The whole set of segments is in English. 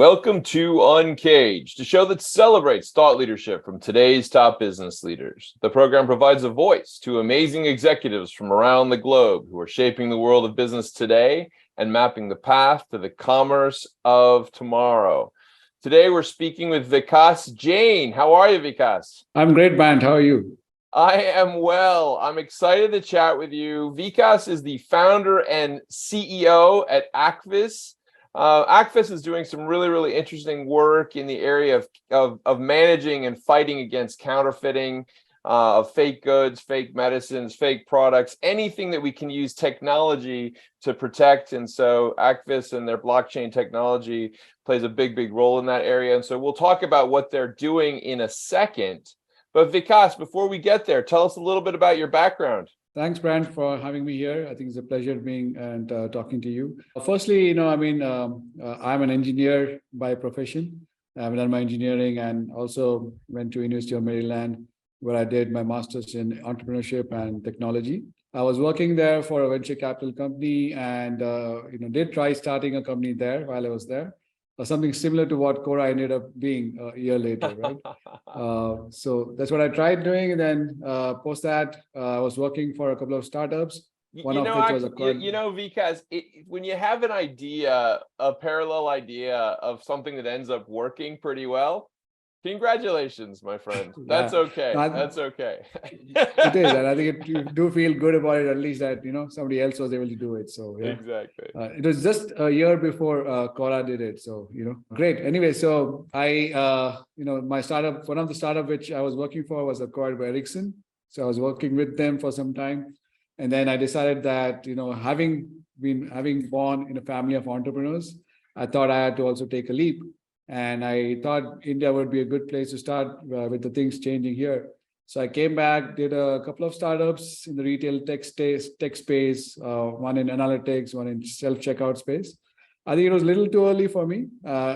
Welcome to Uncaged, a show that celebrates thought leadership from today's top business leaders. The program provides a voice to amazing executives from around the globe who are shaping the world of business today and mapping the path to the commerce of tomorrow. Today, we're speaking with Vikas Jain. How are you, Vikas? I'm great, Band. How are you? I am well. I'm excited to chat with you. Vikas is the founder and CEO at ACVISS. ACVISS is doing some really interesting work in the area of managing and fighting against counterfeiting of fake goods, fake medicines, fake products, anything that we can use technology to protect. And so ACVISS and their blockchain technology plays a big role in that area. And so we'll talk about what they're doing in a second. But Vikas, before we get there, tell us a little bit about your background. Thanks, Brand, for having me here. I think it's a pleasure being and talking to you. Firstly, I'm an engineer by profession. I've done my engineering and also went to University of Maryland, where I did my master's in entrepreneurship and technology. I was working there for a venture capital company and did try starting a company there while I was there. Something similar to what Cora ended up being a year later, right? So that's what I tried doing. And then post that, I was working for a couple of startups. One of which was Vikas, when you have an idea, a parallel idea of something that ends up working pretty well, congratulations, my friend. That's okay. That's okay. It is, and I think you do feel good about it, at least that somebody else was able to do it. So yeah. Exactly. It was just a year before Cora did it. So great. Anyway, so I my startup, one of the startup which I was working for was acquired by Ericsson. So I was working with them for some time, and then I decided that having born in a family of entrepreneurs, I thought I had to also take a leap. And I thought India would be a good place to start with the things changing here. So I came back, did a couple of startups in the retail tech space, one in analytics, one in self-checkout space. I think it was a little too early for me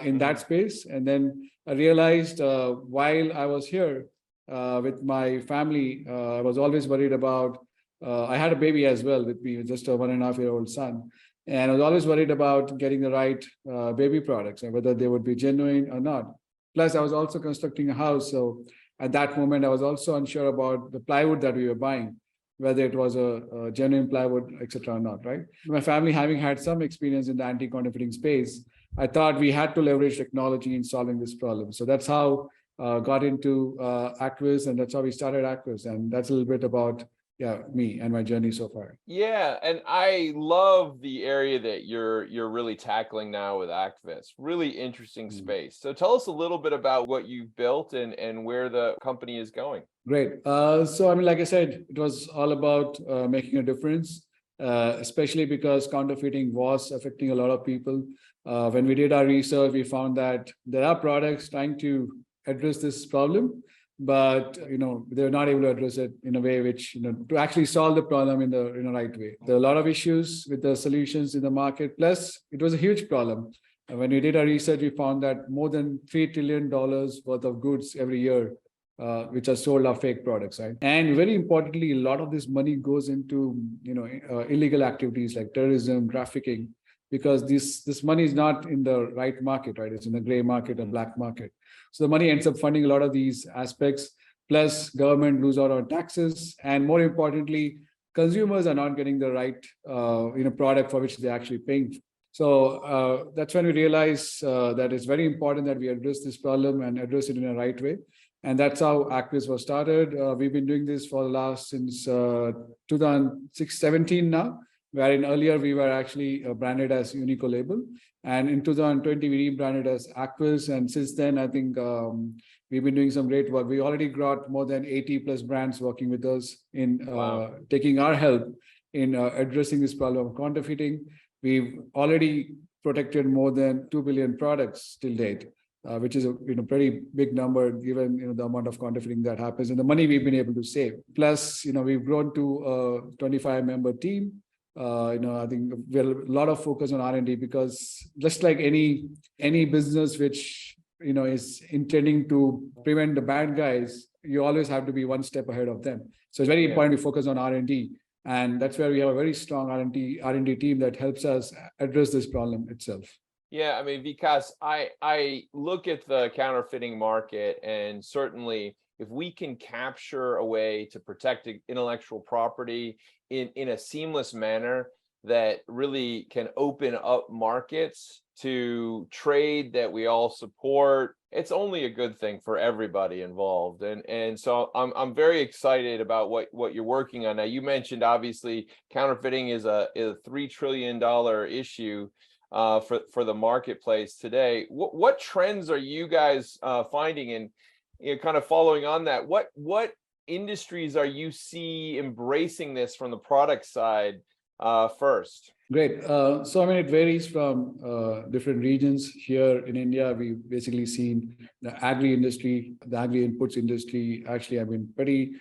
in that space. And then I realized while I was here with my family, I was always worried about, I had a baby as well with me, just a 1.5-year-old son. And I was always worried about getting the right baby products and whether they would be genuine or not. Plus, I was also constructing a house. So at that moment, I was also unsure about the plywood that we were buying, whether it was a genuine plywood, etc. or not, right? My family having had some experience in the anti-counterfeiting space, I thought we had to leverage technology in solving this problem. So that's how got into ACVISS, and that's how we started ACVISS. And that's a little bit about me and my journey so far. Yeah, and I love the area that you're really tackling now with ACVISS. Really interesting space. So tell us a little bit about what you've built and where the company is going. Great. So like I said, it was all about making a difference, especially because counterfeiting was affecting a lot of people. When we did our research, we found that there are products trying to address this problem, but they're not able to address it in a way which to actually solve the problem in the right way. There are a lot of issues with the solutions in the market. Plus, it was a huge problem. And when we did our research, we found that more than $3 trillion worth of goods every year, which are sold, are fake products, right? And very importantly, a lot of this money goes into illegal activities like terrorism, trafficking, because this money is not in the right market, right? It's in the gray market or black market. So the money ends up funding a lot of these aspects, plus government lose out on taxes. And more importantly, consumers are not getting the right product for which they're actually paying. So that's when we realize that it's very important that we address this problem and address it in a right way. And that's how ACVISS was started. We've been doing this since 2017 now, wherein earlier we were actually branded as Unico Label. And in 2020, we rebranded as ACVISS. And since then, I think we've been doing some great work. We already got more than 80 plus brands working with us in taking our help in addressing this problem of counterfeiting. We've already protected more than 2 billion products till date, which is a pretty big number given the amount of counterfeiting that happens and the money we've been able to save. Plus, we've grown to a 25-member team. I think we have a lot of focus on R&D because just like any business which is intending to prevent the bad guys, you always have to be one step ahead of them. So it's very important to focus on R&D, and that's where we have a very strong R&D team that helps us address this problem itself. Yeah, I mean, Vikas, I look at the counterfeiting market, and certainly if we can capture a way to protect intellectual property in a seamless manner that really can open up markets to trade that we all support, it's only a good thing for everybody involved. And so I'm very excited about what you're working on. Now, you mentioned obviously counterfeiting is a $3 trillion issue for the marketplace today. What trends are you guys finding? And kind of following on that, what industries are you see embracing this from the product side first? Great. So, I mean, it varies from different regions. Here in India, we've basically seen the agri industry, the agri inputs industry actually have been pretty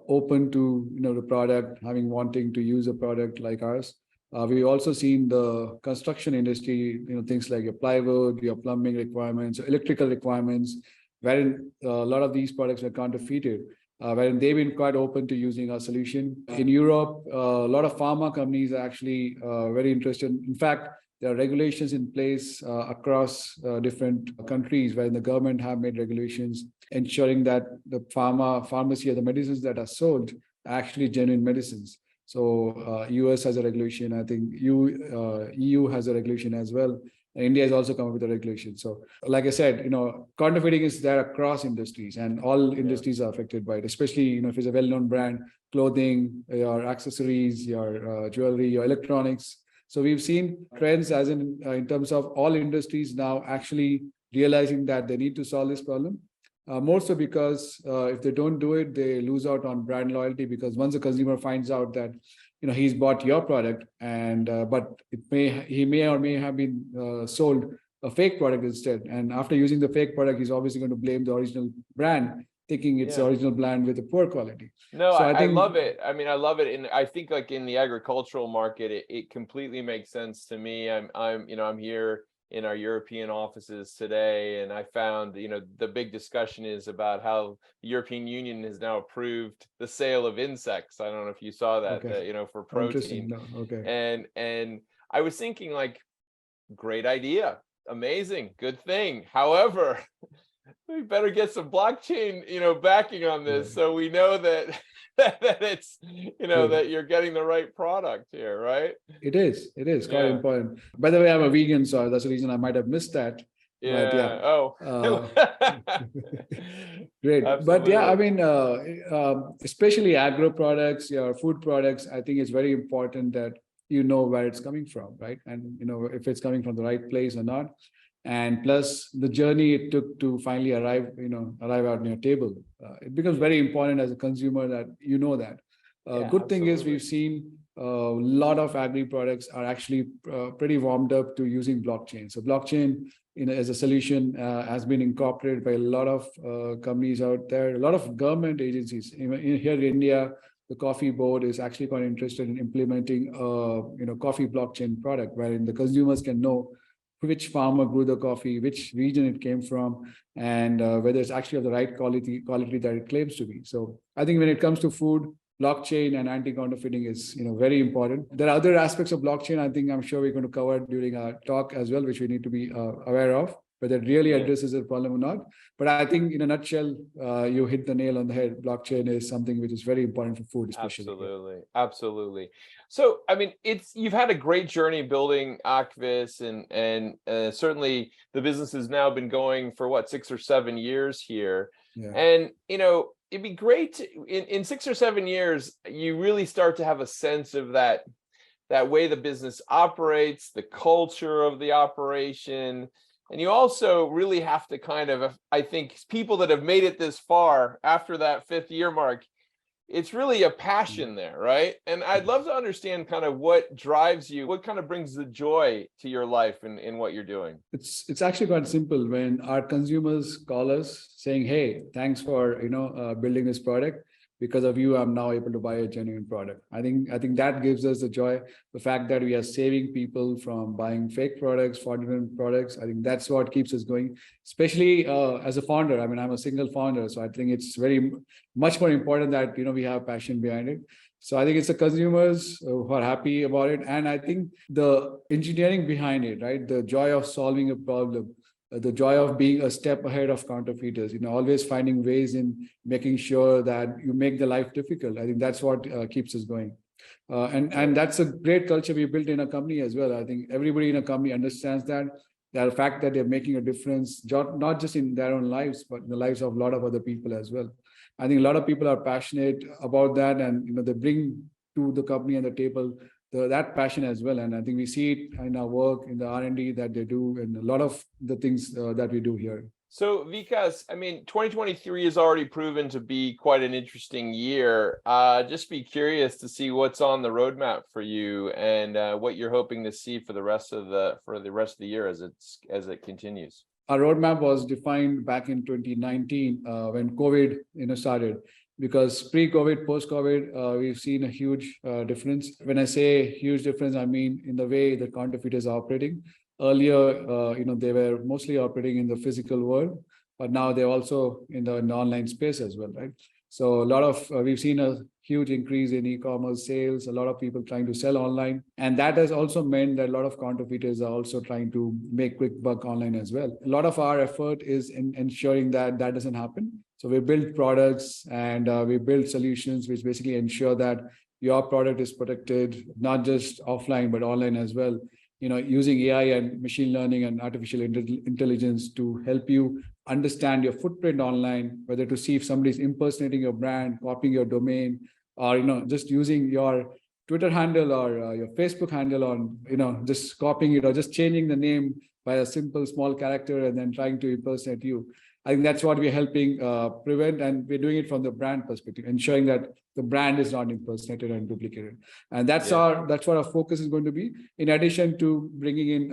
open to, the product, wanting to use a product like ours. We've also seen the construction industry, things like your plywood, your plumbing requirements, electrical requirements, wherein a lot of these products were counterfeited, wherein they've been quite open to using our solution. In Europe, a lot of pharma companies are actually very interested. In fact, there are regulations in place across different countries where the government have made regulations ensuring that the pharmacy or the medicines that are sold are actually genuine medicines. So US has a regulation. I think EU has a regulation as well. And India has also come up with a regulation. So, like I said, counterfeiting is there across industries, and all industries are affected by it. Especially, if it's a well-known brand, clothing, your accessories, your jewelry, your electronics. So we've seen trends as in terms of all industries now actually realizing that they need to solve this problem. More so because if they don't do it, they lose out on brand loyalty, because once a consumer finds out that he's bought your product, and but he may or may have been sold a fake product instead, and after using the fake product, he's obviously going to blame the original brand, thinking it's the original brand with a poor quality. No, so I love it. I mean, I love it, and I think like in the agricultural market, it completely makes sense to me. I'm here in our European offices today, and I found, the big discussion is about how the European Union has now approved the sale of insects. I don't know if you saw that, Okay. for protein. No. Okay. And I was thinking, like, great idea, amazing, good thing. However, we better get some blockchain, backing on this, so we know that that it's, that you're getting the right product here, right? It is quite important. By the way, I'm a vegan, so that's the reason I might have missed that. Yeah. But yeah. Oh. Great. Absolutely. But yeah, I mean, especially agro products, your food products, I think it's very important that you know where it's coming from, right? And if it's coming from the right place or not. And plus the journey it took to finally arrive out on your table. It becomes very important as a consumer that that. Good thing is we've seen a lot of agri products are actually pretty warmed up to using blockchain. So blockchain, as a solution, has been incorporated by a lot of companies out there, a lot of government agencies. Here in India, the coffee board is actually quite interested in implementing coffee blockchain product, wherein the consumers can know which farmer grew the coffee, which region it came from, and whether it's actually of the right quality that it claims to be. So I think when it comes to food, blockchain and anti-counterfeiting is very important. There are other aspects of blockchain I'm sure we're going to cover during our talk as well, which we need to be aware of, whether it really addresses the problem or not. But I think in a nutshell, you hit the nail on the head. Blockchain is something which is very important for food, especially. Absolutely. So, I mean, you've had a great journey building ACVISS, and certainly the business has now been going for 6 or 7 years here. Yeah. And, it'd be great to, in 6 or 7 years, you really start to have a sense of that way the business operates, the culture of the operation. And you also really have to kind of, I think, people that have made it this far after that 5th year mark, it's really a passion there, right? And I'd love to understand kind of what drives you, what kind of brings the joy to your life in what you're doing. It's actually quite simple. When our consumers call us saying, "Hey, thanks for building this product. Because of you, I'm now able to buy a genuine product." I think that gives us the joy. The fact that we are saving people from buying fake products, fraudulent products. I think that's what keeps us going. Especially as a founder. I mean, I'm a single founder, so I think it's very much more important that we have passion behind it. So I think it's the consumers who are happy about it. And I think the engineering behind it, right? The joy of solving a problem, the joy of being a step ahead of counterfeiters, always finding ways in making sure that you make the life difficult. I think that's what keeps us going. And that's a great culture we built in a company as well. I think everybody in a company understands that the fact that they're making a difference, not just in their own lives, but in the lives of a lot of other people as well. I think a lot of people are passionate about that, and they bring to the company and the table that passion as well. And I think we see it in our work, in the R&D that they do, and a lot of the things that we do here. So Vikas, I mean, 2023 has already proven to be quite an interesting year. Just be curious to see what's on the roadmap for you and what you're hoping to see for the rest of the year as it continues. Our roadmap was defined back in 2019 when COVID started, because pre-COVID, post-COVID, we've seen a huge difference. When I say huge difference, I mean in the way the counterfeiters are operating. Earlier, they were mostly operating in the physical world, but now they're also in the online space as well, right? So a lot of we've seen a huge increase in e-commerce sales, a lot of people trying to sell online. And that has also meant that a lot of counterfeiters are also trying to make quick buck online as well. A lot of our effort is in ensuring that that doesn't happen. So we build products and we build solutions which basically ensure that your product is protected, not just offline, but online as well. Using AI and machine learning and artificial intelligence to help you understand your footprint online, whether to see if somebody's impersonating your brand, copying your domain, or just using your Twitter handle or your Facebook handle on, just copying it or just changing the name by a simple small character and then trying to impersonate you. I think that's what we're helping prevent, and we're doing it from the brand perspective, ensuring that the brand is not impersonated and duplicated. And that's what our focus is going to be, in addition to bringing in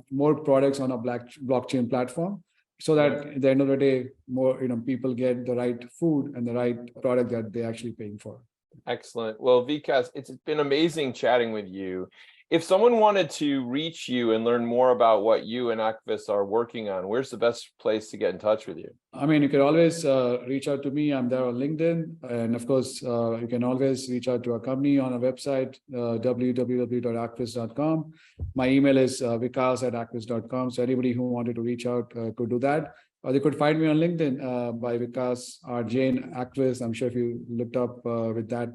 more products on a blockchain platform, so that at the end of the day, more people get the right food and the right product that they're actually paying for. Excellent. Well, Vikas, it's been amazing chatting with you. If someone wanted to reach you and learn more about what you and ACVISS are working on, where's the best place to get in touch with you? I mean, you can always reach out to me. I'm there on LinkedIn. And of course, you can always reach out to our company on our website, www.acviss.com. My email is vikas@acviss.com. So anybody who wanted to reach out could do that. Or they could find me on LinkedIn by Vikas R Jain ACVISS. I'm sure if you looked up with that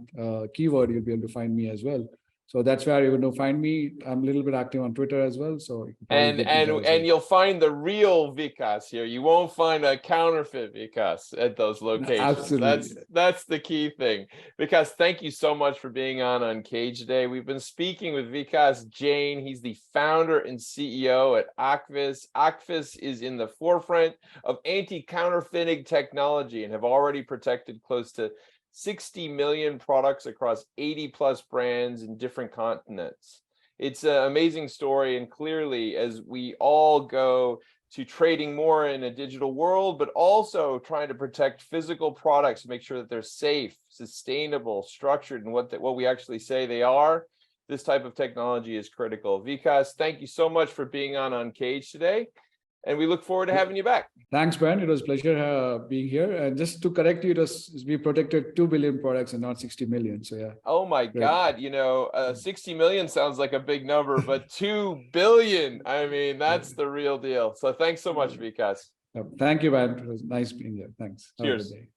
keyword, you'll be able to find me as well. So that's where you're going to find me. I'm a little bit active on Twitter as well. So and you'll find the real Vikas here. You won't find a counterfeit Vikas at those locations. Absolutely. That's the key thing. Vikas, thank you so much for being on Uncaged today. We've been speaking with Vikas Jain. He's the founder and CEO at ACVISS. ACVISS is in the forefront of anti-counterfeiting technology and have already protected close to 60 million products across 80 plus brands in different continents. It's an amazing story, and clearly, as we all go to trading more in a digital world, but also trying to protect physical products, make sure that they're safe, sustainable, structured, and what we actually say they are, this type of technology is critical. Vikas, thank you so much for being on Uncaged today, and we look forward to having you back. Thanks, Ben. It was a pleasure being here. And just to correct you, we protected 2 billion products and not 60 million. So yeah. Oh my God, 60 million sounds like a big number, but 2 billion, I mean, that's the real deal. So thanks so much, Vikas. Thank you, Ben. It was nice being here. Thanks. Cheers. Have a good day.